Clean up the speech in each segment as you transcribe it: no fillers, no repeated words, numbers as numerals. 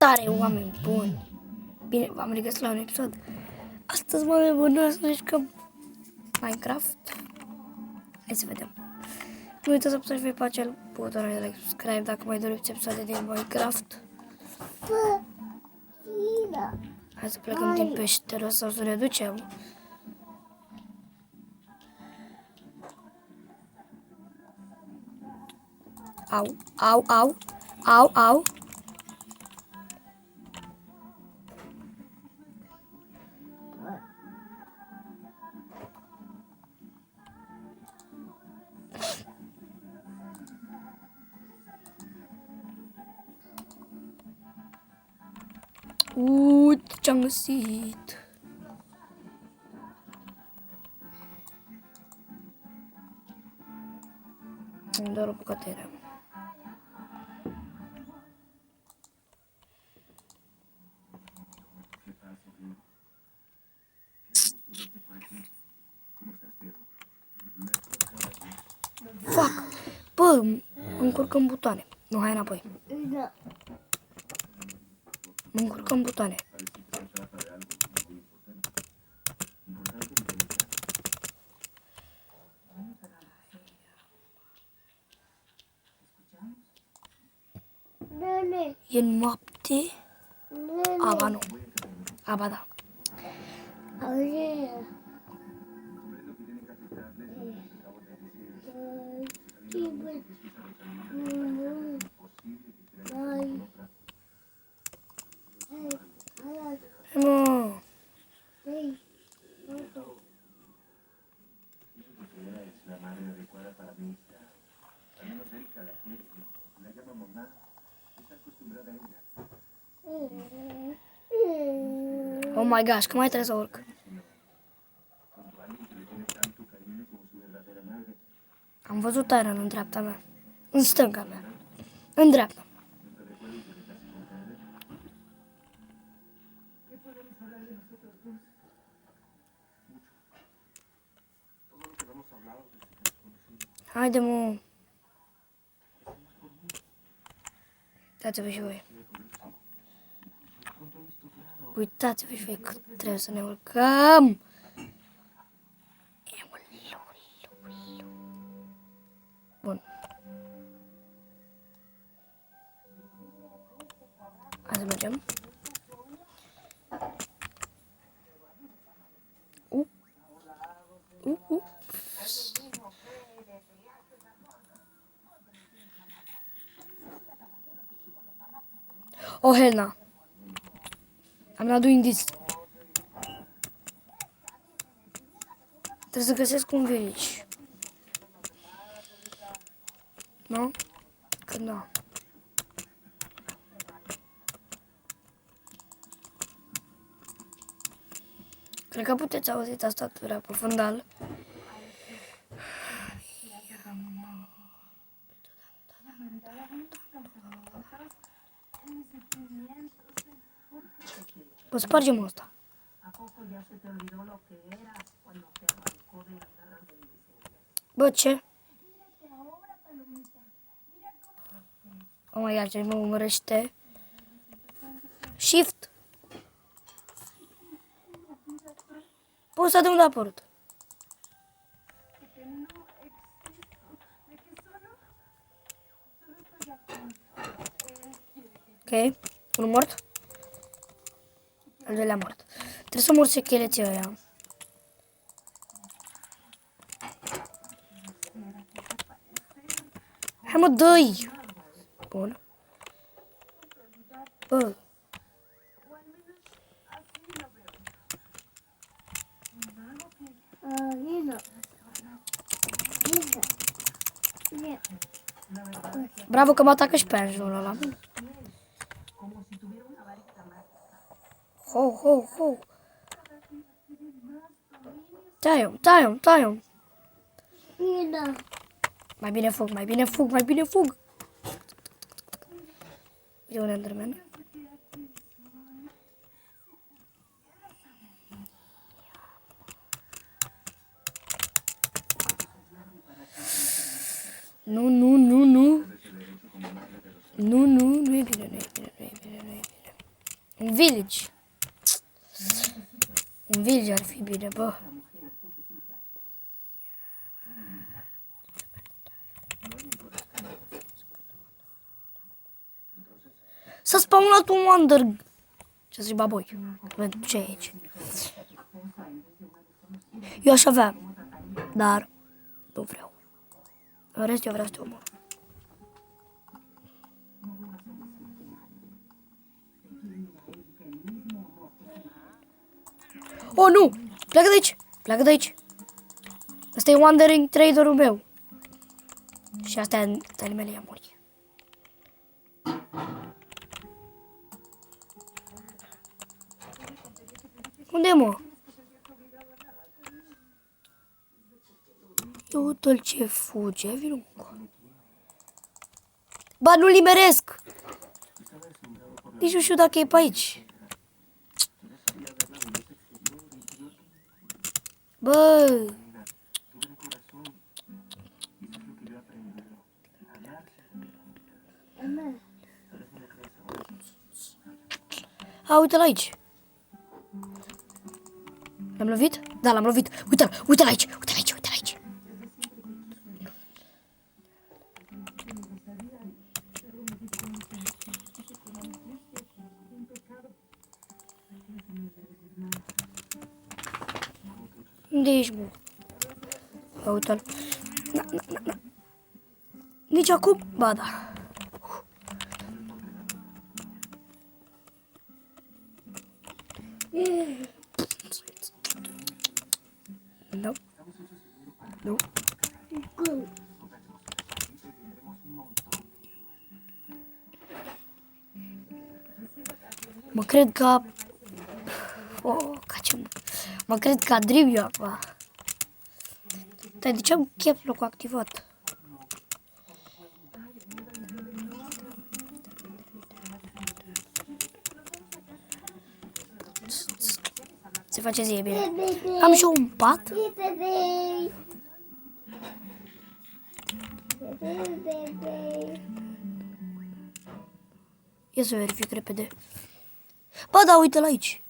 Salutare, oameni buni! Bine, v-am regăsit la un episod. Astăzi, oameni buni, o să ne jucăm Minecraft. Hai să vedem. Nu uitați să apăsați pe acel buton de like, subscribe dacă mai doriți episoade din Minecraft. Hai să plecăm din peșteră sau să ne ducem. Au, au, au, au, au. Uite ce-am găsit. Îmi doar o bucătire. Fac! Bă, încurcăm butoane. Nu, hai înapoi. Da. Mă încurcăm butoane. Nene, E noapte? nene. Aba nu. Aba da. Auzi. Nu. Oh my gosh, că mai trebuie să urc. Am văzut Iron în dreapta mea. În stânga mea. În dreapta. Haide, mă. Uitați-vă și voi. Uitați-vă și voi că trebuie să ne urcăm. Bun. Hai să mergem. Oh, hell no. I'm not doing this. Trebuie să găsesc un village. Nu? Că nu. Cred că puteți auzi tastatura pe fundal. Bă, spargem ăsta. Bă, ce? Oh my god, ce mă urmărește. Shift. Bă, ăsta de unde a apărut? Ok, unul mort. Al doilea mort. Trebuie să mor scheleții ăia. Hai mă, dă-i! Bun. Bă. Bravo că mă atacă și pe anjul ăla. Ho, ho, ho. Tai-o. Mai bine fug, mai bine fug. E un Enderman. Nu. Nu e bine. Un village. Un village ar fi bine, bă. S-a spawnat un wonder. Ce zici, baboi? Pentru ce e aici? Eu aș avea, dar nu vreau. În rest, eu vreau să te omor. Oh, nu! Pleacă de aici! Pleacă de aici! Asta e Wandering Traderul meu. Și astea animele i-a murit. Unde e, mă? Eu uite-l ce fuge, vino încă. Ba, nu limeresc! Nici nu știu dacă e pe aici. Bă! A, uite-l aici. L-am lovit? Da, l-am lovit. Uite-l, uite-l aici, uite-l aici, uite-l aici. Unde ești, bă? A, uite-l. Na. Nici acum? Ba, da. Nu. Nu. Mă cred că... Oh, ca ce... Mă cred că adriv eu acum. Dar de ce am caps lock-ul activat? Se face zi, e bine. Am și eu un pat? Ia să verific repede. Ba da, uite-l aici.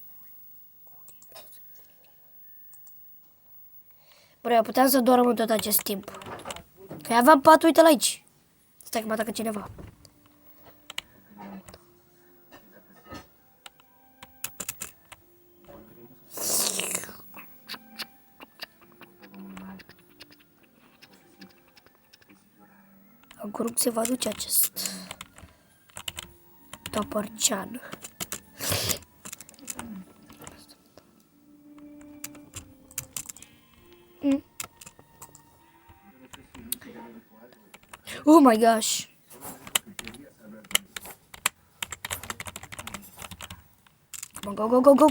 Bă, eu puteam să dorm în tot acest timp. Că aveam pat, uite-l aici. Stai că mă atacă cineva. Am curând se va duce acest topărcean. Oh my gosh. Come on, go, go, go, go.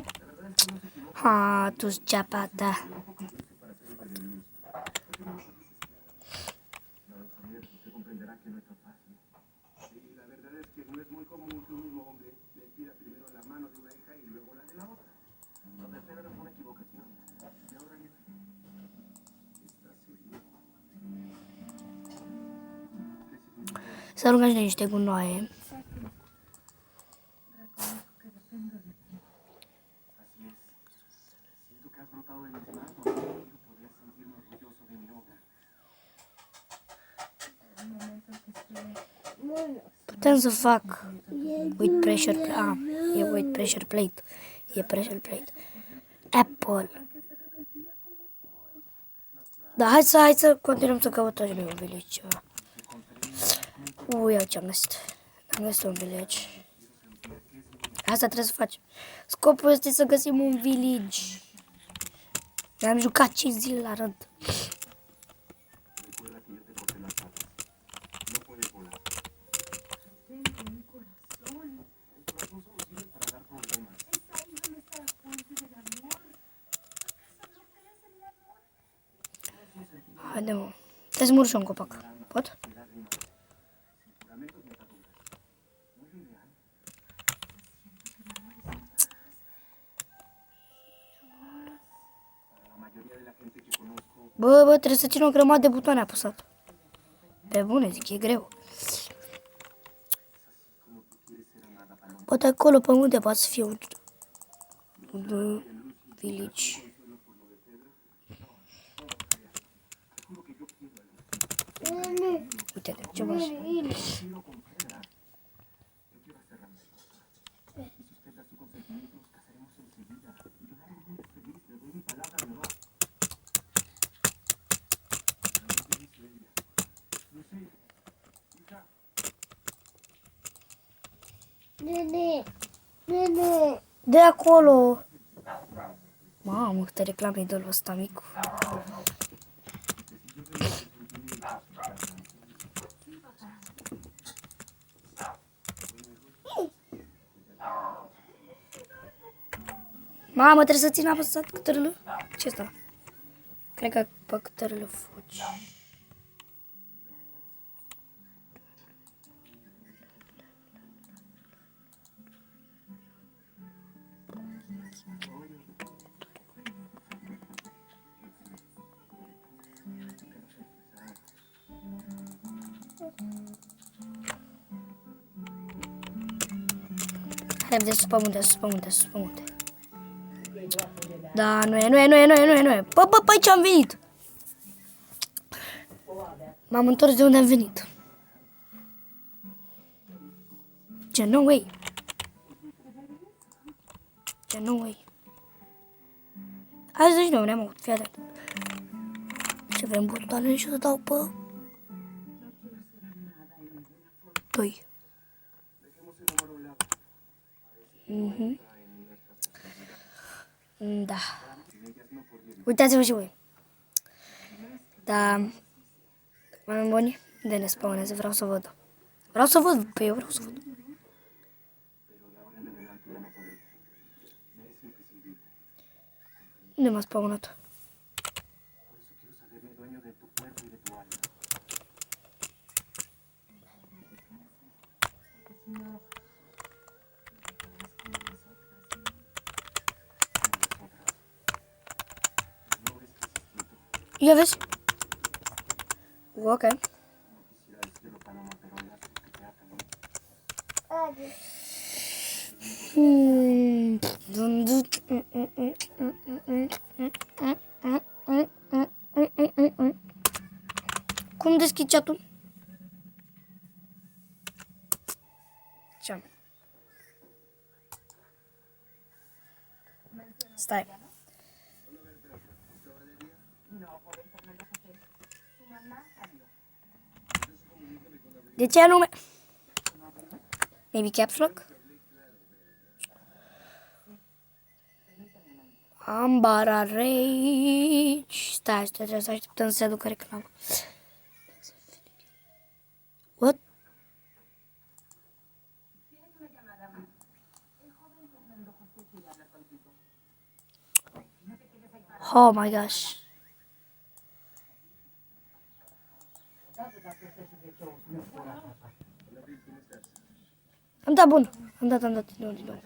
Ha, tu ceapata. Să aruncăm și niște gunoaie. Putem să fac with pressure plate. Ah, e with pressure plate. E pressure plate. Apple. Da, hai să continuăm să căutăm noi un village ceva. Ia ce am găsit. Am găsit un village. Asta trebuie să facem. Scopul este să găsim un village. Am jucat 5 zile la rând. Haide, mă. Trebuie să mă urc și un copac. Pot? Bă, trebuie să țin o grămadă de butoane apăsat. Pe bune, zic, e greu. Poate acolo pe unde poate să fie un village. Uite, ce vă Nene, nene. de acolo. Mamă, câte reclame idolul ăsta micu. Mamă, trebuie să țin apăsat cătărâlă. Ce asta? Cred că pe cătărâlă fugi. Repede, sus pe munte, sus pe munte, sus pe munte. Da, nu e. Păi ce-am venit? M-am întors de unde am venit. Ce, no way. Ce, no way. Hai să zici, nu, ne-am avut, fii atent. Ce vrem butoane și o să dau pe... 2. Da. Uitați-vă și voi. Da. Oameni buni, de ne spawnează, vreau să văd. Vreau să văd, pe eu vreau să văd. Unde m-a spawnat? Ia vezi? Ok. Cum deschizi chat-ul? Ce? Stai. De ce anume? Maybe caps lock? Ambara Rage. Stai, trebuie să așteptăm să se aducă reclamă. What? Oh my gosh. Am dat bun. Am dat din nou.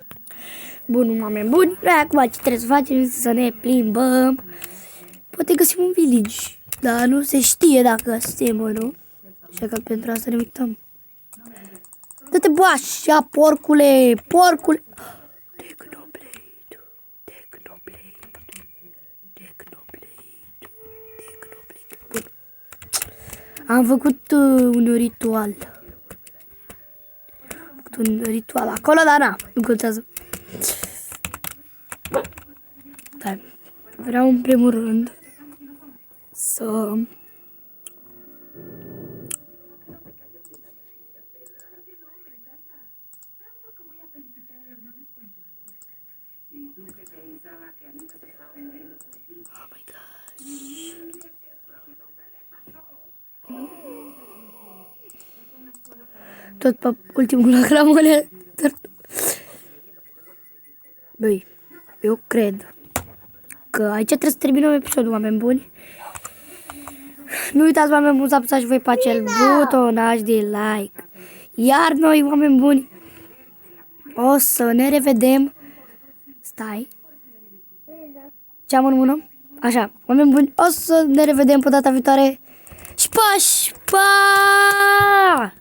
Bun, oameni buni. Noi acum ce trebuie să facem este să ne plimbăm. Poate găsim un village. Dar nu se știe dacă suntem, nu? Așa că pentru asta ne uităm. Dă-te boașa, porcule! Porcule! Bun. Am făcut un ritual. Un ritual acolo, dar na, nu contează. Da. Vreau în primul rând să oh my gosh. Tot pe ultimul la gramole. Băi, eu cred că aici trebuie să terminăm episodul, oameni buni. Nu uitați, oameni buni, să apăsați voi pe acel butonaj de like. Iar noi, oameni buni, o să ne revedem. Stai. Ce am în mână? Așa, oameni buni, o să ne revedem pe data viitoare. Și pa!